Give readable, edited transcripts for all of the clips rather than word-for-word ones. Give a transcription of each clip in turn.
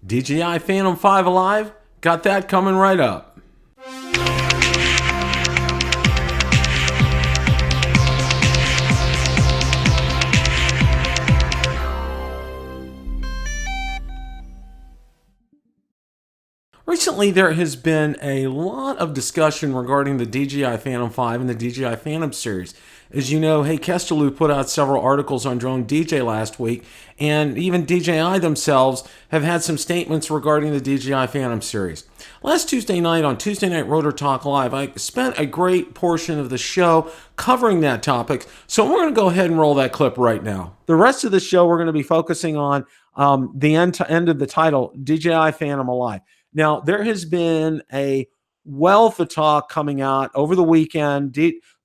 DJI Phantom 5 Alive? Got that coming right up. Recently, there has been a lot of discussion regarding the DJI Phantom 5 and the DJI Phantom series. As you know, Hey Kesteloo put out several articles on Drone DJ last week, and even DJI themselves have had some statements regarding the DJI Phantom series. Last Tuesday night on Tuesday Night Rotor Talk Live, I spent a great portion of the show covering that topic, so we're going to go ahead and roll that clip right now. The rest of the show, we're going to be focusing on the end of the title, DJI Phantom Alive. Now, there has been a wealth of talk coming out over the weekend.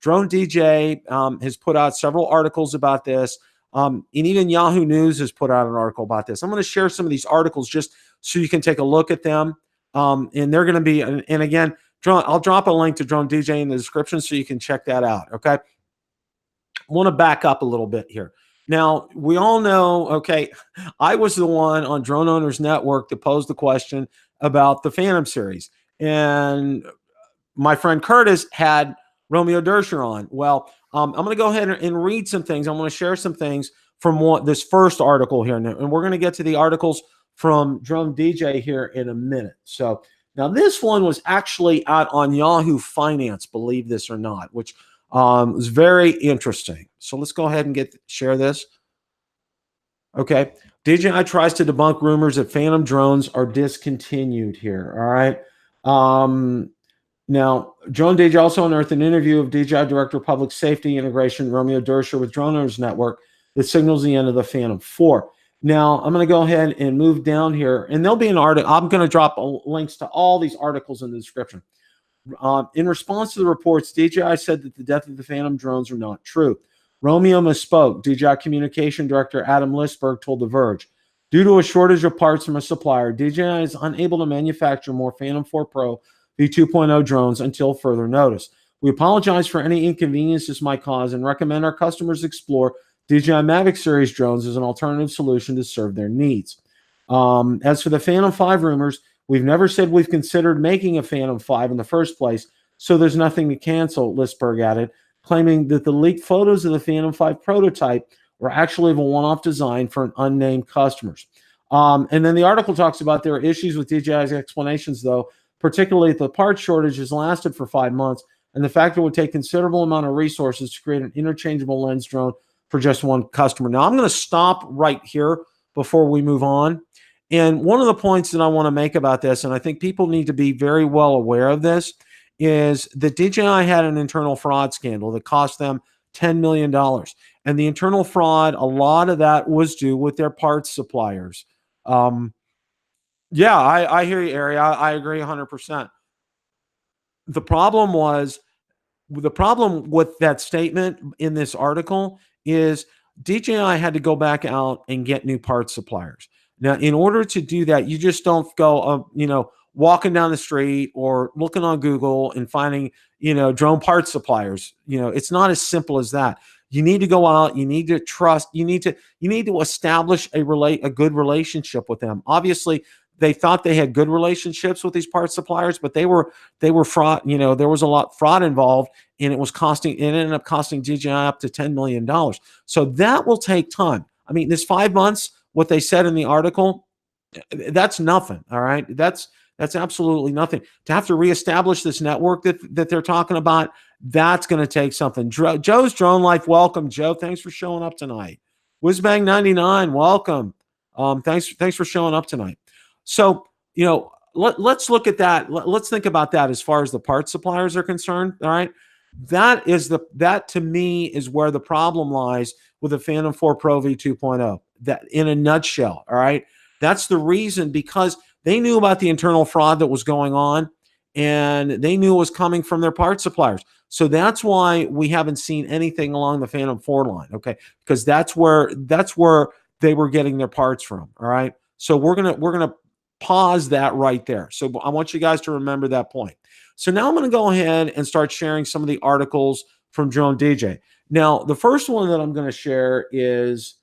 Drone DJ has put out several articles about this, and even Yahoo News has put out an article about this. I'm going to share some of these articles just so you can take a look at them, and they're going to be, and again, I'll drop a link to Drone DJ in the description so you can check that out, okay? I want to back up a little bit here. Now, we all know, okay, I was the one on Drone Owners Network that posed the question about the Phantom series. And my friend Curtis had Romeo Dersher on. Well, I'm going to go ahead and read some things. I'm going to share some things from this first article here. And we're going to get to the articles from Drone DJ here in a minute. So now this one was actually out on Yahoo Finance, believe this or not, which was very interesting. So let's go ahead and share this. Okay. DJI tries to debunk rumors that Phantom drones are discontinued here. All right. Now, Drone DJ also unearthed an interview of DJI Director of Public Safety Integration, Romeo Dersher, with Drone Owners Network that signals the end of the Phantom 4. Now, I'm going to go ahead and move down here, and there'll be an article. I'm going to drop links to all these articles in the description. In response to the reports, DJI said that the death of the Phantom drones are not true. Romeo misspoke. DJI Communication Director Adam Lisberg told The Verge, due to a shortage of parts from a supplier, DJI is unable to manufacture more Phantom 4 Pro V2.0 drones until further notice. We apologize for any inconvenience this might cause and recommend our customers explore DJI Mavic series drones as an alternative solution to serve their needs. As for the Phantom 5 rumors, we've never said we've considered making a Phantom 5 in the first place, so there's nothing to cancel, Lisberg added, claiming that the leaked photos of the Phantom 5 prototype were actually of a one-off design for an unnamed customers. And then the article talks about there are issues with DJI's explanations, though, particularly if the part shortage has lasted for 5 months, and the fact it would take considerable amount of resources to create an interchangeable lens drone for just one customer. Now, I'm going to stop right here before we move on. And one of the points that I want to make about this, and I think people need to be very well aware of this, is that DJI had an internal fraud scandal that cost them $10 million. And the internal fraud, a lot of that was due with their parts suppliers. Yeah, I hear you, Ari. I agree 100%. The problem with that statement in this article is DJI had to go back out and get new parts suppliers. Now, in order to do that, you just don't go, walking down the street or looking on Google and finding, drone parts suppliers. It's not as simple as that. You need to go out, you need to trust, you need to establish a good relationship with them. Obviously, they thought they had good relationships with these parts suppliers, but they were fraud. There was a lot of fraud involved, and it ended up costing DJI up to $10 million. So that will take time. I mean, this 5 months, what they said in the article, that's nothing. All right. That's absolutely nothing. To have to reestablish this network that they're talking about, that's going to take something. Joe's Drone Life, welcome, Joe. Thanks for showing up tonight. Whizbang99, welcome. Thanks for showing up tonight. So, let's look at that. Let's think about that as far as the parts suppliers are concerned. All right. That to me is where the problem lies with the Phantom 4 Pro V2.0. That in a nutshell. All right. That's the reason, because they knew about the internal fraud that was going on, and they knew it was coming from their parts suppliers. So that's why we haven't seen anything along the Phantom 4 line, okay? Because that's where they were getting their parts from, all right? So we're gonna pause that right there. So I want you guys to remember that point. So now I'm going to go ahead and start sharing some of the articles from Drone DJ. Now, the first one that I'm going to share is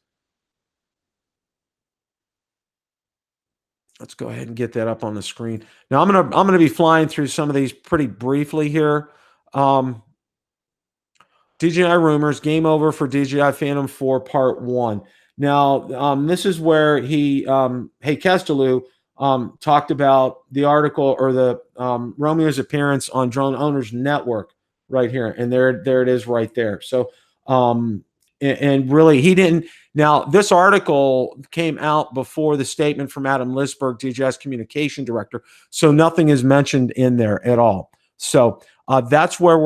Let's go ahead and get that up on the screen. Now I'm gonna be flying through some of these pretty briefly here. DJI rumors, game over for DJI Phantom 4 Part 1. Now, this is where Hey Kestelou, talked about the article or the Romeo's appearance on Drone Owners Network right here. And there it is right there. So, and really, he didn't. Now, this article came out before the statement from Adam Lisberg, DJI's communication director. So nothing is mentioned in there at all. So, that's where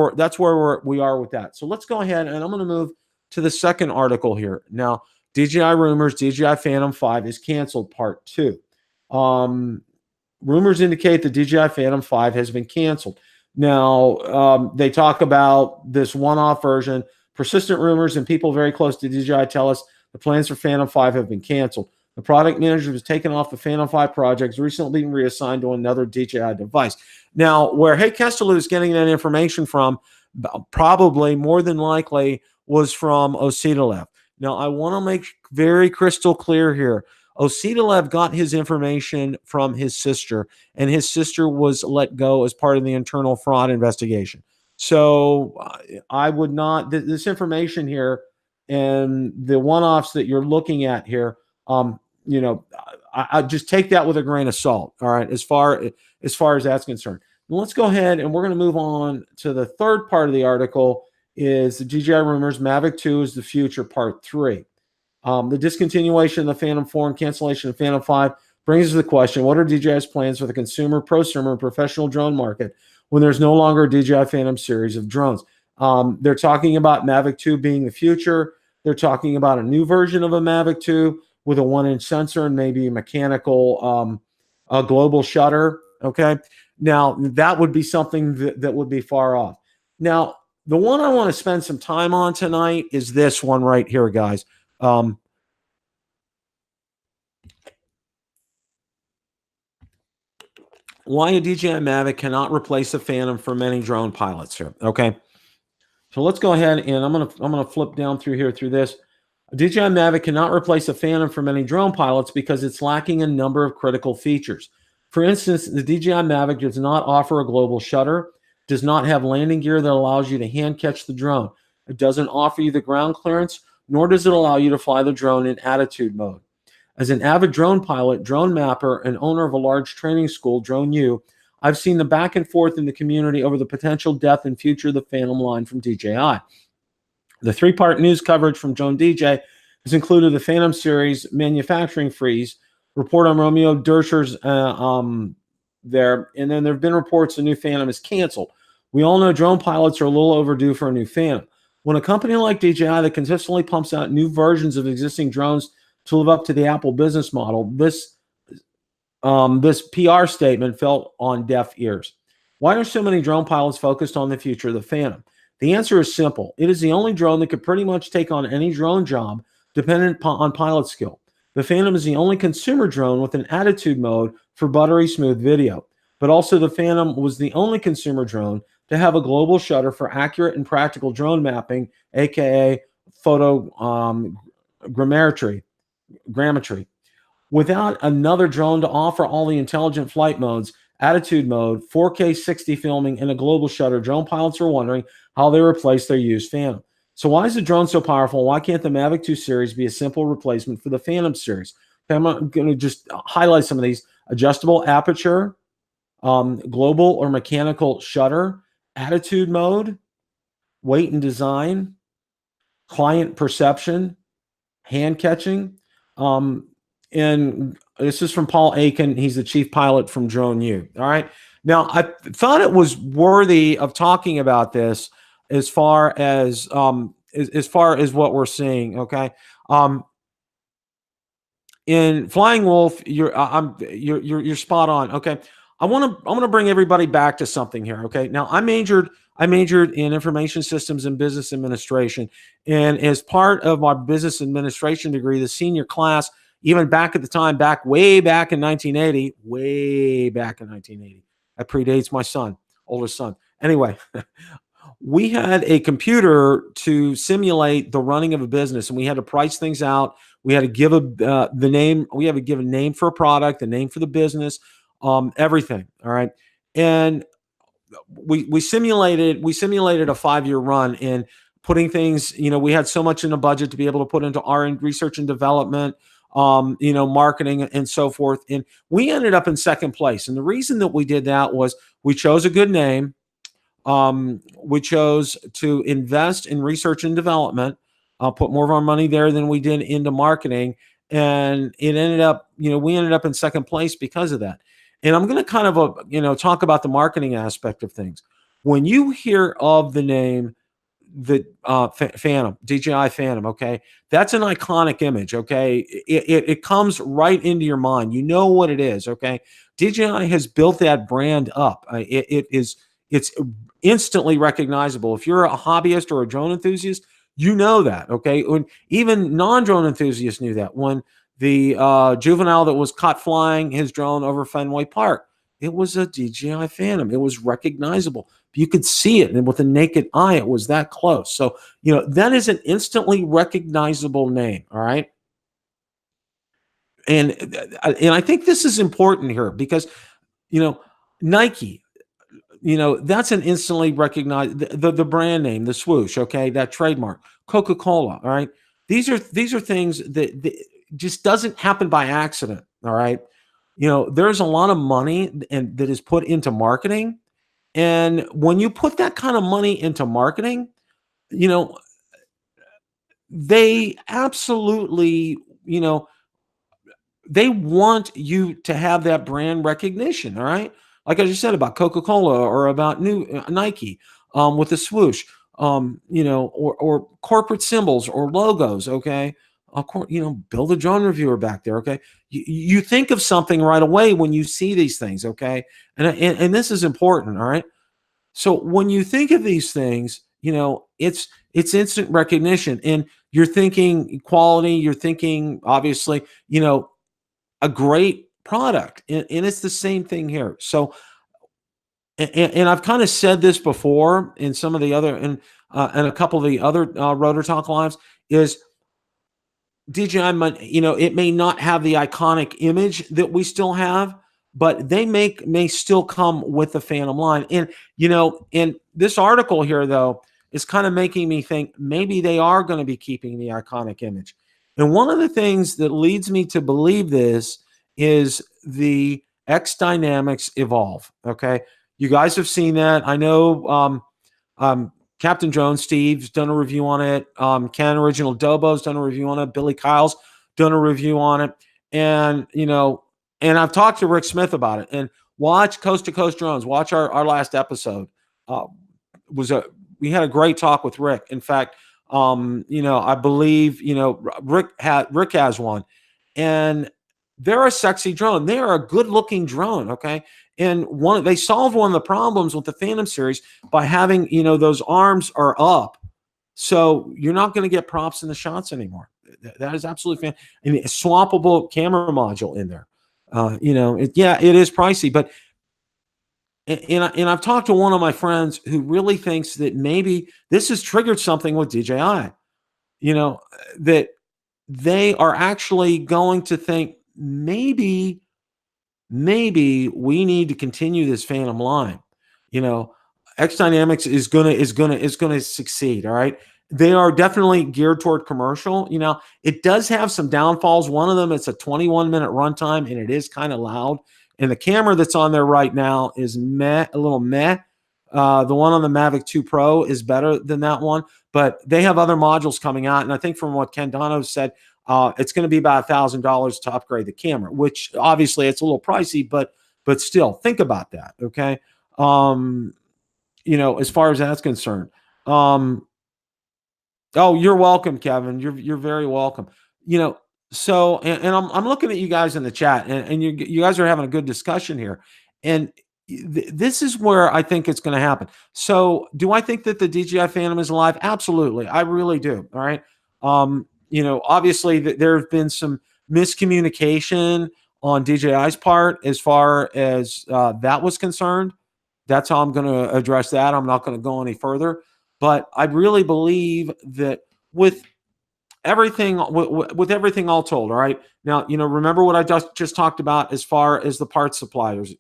we are with that. So let's go ahead and I'm going to move to the second article here. Now, DJI rumors, DJI Phantom 5 is canceled part 2. Rumors indicate the DJI Phantom 5 has been canceled. Now, they talk about this one-off version. Persistent rumors and people very close to DJI tell us the plans for Phantom 5 have been canceled. The product manager was taken off the Phantom 5 project, recently being reassigned to another DJI device. Now, where Hey Kestelou is getting that information from, probably more than likely, was from Ositalev. Now, I want to make very crystal clear here. Ositalev got his information from his sister, and his sister was let go as part of the internal fraud investigation. So I would not, this information here and the one-offs that you're looking at here, I just take that with a grain of salt. All right, as far as that's concerned. Let's go ahead and we're going to move on to the third part of the article. Is the DJI rumors Mavic 2 is the future part 3. The discontinuation of the Phantom 4 and cancellation of Phantom 5 brings us to the question: what are DJI's plans for the consumer, prosumer, and professional drone market when there's no longer a DJI Phantom series of drones? They're talking about Mavic 2 being the future. They're talking about a new version of a Mavic 2 with a 1-inch sensor and maybe a mechanical a global shutter. Okay. Now, that would be something that would be far off. Now, the one I want to spend some time on tonight is this one right here, guys. Why a DJI Mavic cannot replace a Phantom for many drone pilots here. Okay. So let's go ahead and I'm gonna flip down through here through this. A DJI Mavic cannot replace a Phantom for many drone pilots because it's lacking a number of critical features. For instance, the DJI Mavic does not offer a global shutter, does not have landing gear that allows you to hand catch the drone. It doesn't offer you the ground clearance, nor does it allow you to fly the drone in attitude mode. As an avid drone pilot, drone mapper, and owner of a large training school, DroneU, I've seen the back and forth in the community over the potential death and future of the Phantom line from DJI. The 3-part news coverage from Drone DJ has included the Phantom series manufacturing freeze, report on Romeo Dersher's there, and then there have been reports the new Phantom is canceled. We all know drone pilots are a little overdue for a new Phantom. When a company like DJI that consistently pumps out new versions of existing drones to live up to the Apple business model, this PR statement fell on deaf ears. Why are so many drone pilots focused on the future of the Phantom? The answer is simple. It is the only drone that could pretty much take on any drone job dependent on pilot skill. The Phantom is the only consumer drone with an attitude mode for buttery smooth video. But also the Phantom was the only consumer drone to have a global shutter for accurate and practical drone mapping, aka photogrammetry. Without another drone to offer all the intelligent flight modes, attitude mode, 4K 60 filming, and a global shutter, drone pilots are wondering how they replace their used Phantom. So why is the drone so powerful? Why can't the Mavic 2 series be a simple replacement for the Phantom series? Okay, I'm going to just highlight some of these. Adjustable aperture, global or mechanical shutter, attitude mode, weight and design, client perception, hand catching. And this is from Paul Aiken. He's the chief pilot from DroneU. All right. Now, I thought it was worthy of talking about this as far as what we're seeing. Okay. In Flying Wolf, you're spot on. Okay. I want to bring everybody back to something here. Okay. Now, I majored in information systems and business administration, and as part of my business administration degree, the senior class, even back at the time, way back in 1980, that predates my oldest son. Anyway, we had a computer to simulate the running of a business, and we had to price things out. We had to give the name. We had to give a name for a product, a name for the business, everything. All right, and we simulated a 5-year run and putting things. We had so much in the budget to be able to put into research and development, marketing and so forth. And we ended up in second place. And the reason that we did that was we chose a good name. We chose to invest in research and development, put more of our money there than we did into marketing. And it ended up, we ended up in second place because of that. And I'm going to kind of, talk about the marketing aspect of things. When you hear of the name, the Phantom, DJI Phantom, okay, that's an iconic image, okay. It comes right into your mind. You know what it is, okay. DJI has built that brand up. It's instantly recognizable. If you're a hobbyist or a drone enthusiast, you know that, okay. When even non-drone enthusiasts knew that. When the juvenile that was caught flying his drone over Fenway Park, it was a DJI Phantom. It was recognizable. You could see it, and with the naked eye, it was that close. So, that is an instantly recognizable name, all right? And I think this is important here because, Nike, that's an instantly recognized the brand name, the swoosh, okay, that trademark. Coca-Cola, all right? These are things that just doesn't happen by accident, all right? There's a lot of money and that is put into marketing. And when you put that kind of money into marketing, they absolutely, they want you to have that brand recognition. All right. Like I just said about Coca-Cola or about Nike, with the swoosh, or corporate symbols or logos. Okay. Bill the Drone Reviewer back there. Okay. You think of something right away when you see these things. Okay. And this is important. All right. So when you think of these things, it's instant recognition, and you're thinking quality, you're thinking obviously, a great product. And it's the same thing here. So, and I've kind of said this before in some of the other, and a couple of the other Rotor Talk lives, is DJI, it may not have the iconic image that we still have, but they may still come with the Phantom line. And, in this article here, though, is kind of making me think maybe they are going to be keeping the iconic image. And one of the things that leads me to believe this is the X Dynamics Evolve. Okay. You guys have seen that. I know Captain Jones, Steve's done a review on it. Ken Original Dobo's done a review on it. Billy Kyle's done a review on it. And, and I've talked to Rick Smith about it. And watch Coast to Coast Drones. Watch our last episode. We had a great talk with Rick. In fact, I believe, Rick has one, and they're a sexy drone. They are a good looking drone. Okay. And they solved one of the problems with the Phantom series by having, those arms are up. So you're not going to get props in the shots anymore. That is absolutely fantastic. And a swappable camera module in there. It is pricey, but and I've talked to one of my friends who really thinks that maybe this has triggered something with DJI, that they are actually going to think maybe we need to continue this Phantom line. X Dynamics is gonna succeed. All right. They are definitely geared toward commercial. It does have some downfalls. One of them, it's a 21-minute runtime, and it is kind of loud. And the camera that's on there right now is a little meh. The one on the Mavic 2 Pro is better than that one, but they have other modules coming out. And I think from what Ken Dono said, it's going to be about $1,000 to upgrade the camera, which obviously it's a little pricey, but still think about that. Okay. As far as that's concerned. Oh, you're welcome, Kevin. You're very welcome. So, and I'm looking at you guys in the chat, and you guys are having a good discussion here. And this is where I think it's going to happen. So, do I think that the DJI Phantom is alive? Absolutely. I really do. All right. Obviously there have been some miscommunication on DJI's part as far as that was concerned. That's how I'm going to address that. I'm not going to go any further. But I really believe that with everything with everything all told, all right. Now, remember what I just talked about as far as the parts suppliers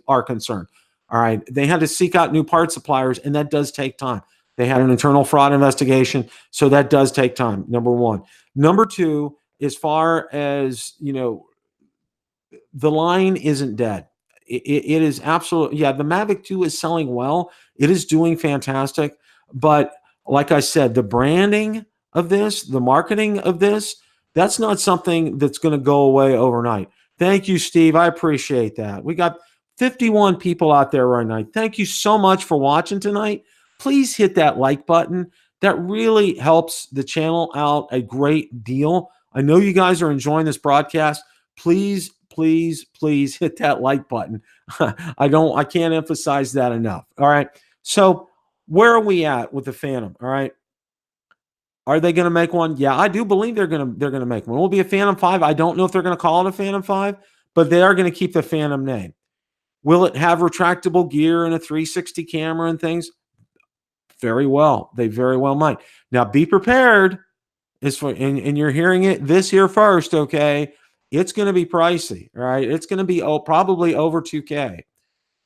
are concerned. All right, they had to seek out new parts suppliers, and that does take time. They had an internal fraud investigation, so that does take time. Number one. Number two, as far as the line isn't dead. It is absolutely, yeah, the Mavic 2 is selling well. It is doing fantastic. But like I said, the branding of this, the marketing of this, that's not something that's going to go away overnight. Thank you, Steve. I appreciate that. We got 51 people out there right now. Thank you so much for watching tonight. Please hit that like button. That really helps the channel out a great deal. I know you guys are enjoying this broadcast. Please hit that like button. I can't emphasize that enough. All right. So where are we at with the Phantom? All right. Are they going to make one? Yeah, I do believe they're going to make one. It will be a Phantom 5. I don't know if they're going to call it a Phantom 5, but they are going to keep the Phantom name. Will it have retractable gear and a 360 camera and things? Very well. They very well might. Now be prepared. And you're hearing this here first, okay? It's going to be pricey, right? It's going to be probably over 2K.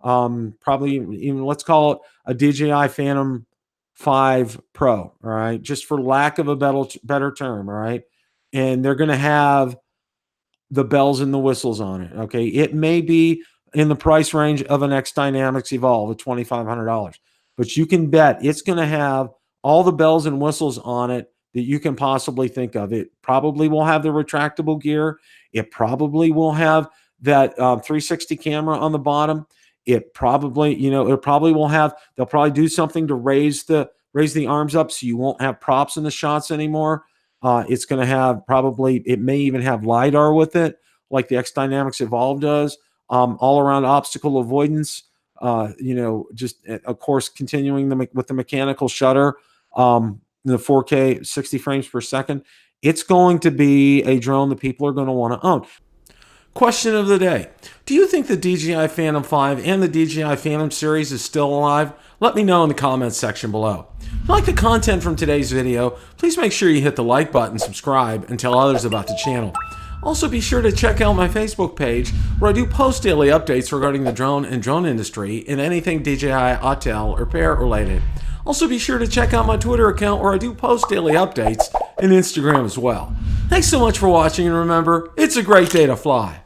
Probably even, let's call it a DJI Phantom 5 Pro, all right? Just for lack of a better term, all right? And they're going to have the bells and the whistles on it, okay? It may be in the price range of an X Dynamics Evolve at $2,500, but you can bet it's going to have all the bells and whistles on it that you can possibly think of. It probably will have the retractable gear. It probably will have that 360 camera on the bottom. It probably, it probably will have, they'll probably do something to raise the arms up so you won't have props in the shots anymore. It's going to have it may even have LiDAR with it, like the X Dynamics Evolve does. All around obstacle avoidance, just of course, continuing with the mechanical shutter, the 4K 60 frames per second. It's going to be a drone that people are going to want to own. Question of the day. Do you think the DJI Phantom 5 and the DJI Phantom series is still alive? Let me know in the comments section below. If you like the content from today's video, please make sure you hit the like button, subscribe, and tell others about the channel. Also, be sure to check out my Facebook page, where I do post daily updates regarding the drone and drone industry and anything DJI, Autel, or Pear related. Also, be sure to check out my Twitter account, where I do post daily updates, and Instagram as well. Thanks so much for watching, and remember, it's a great day to fly.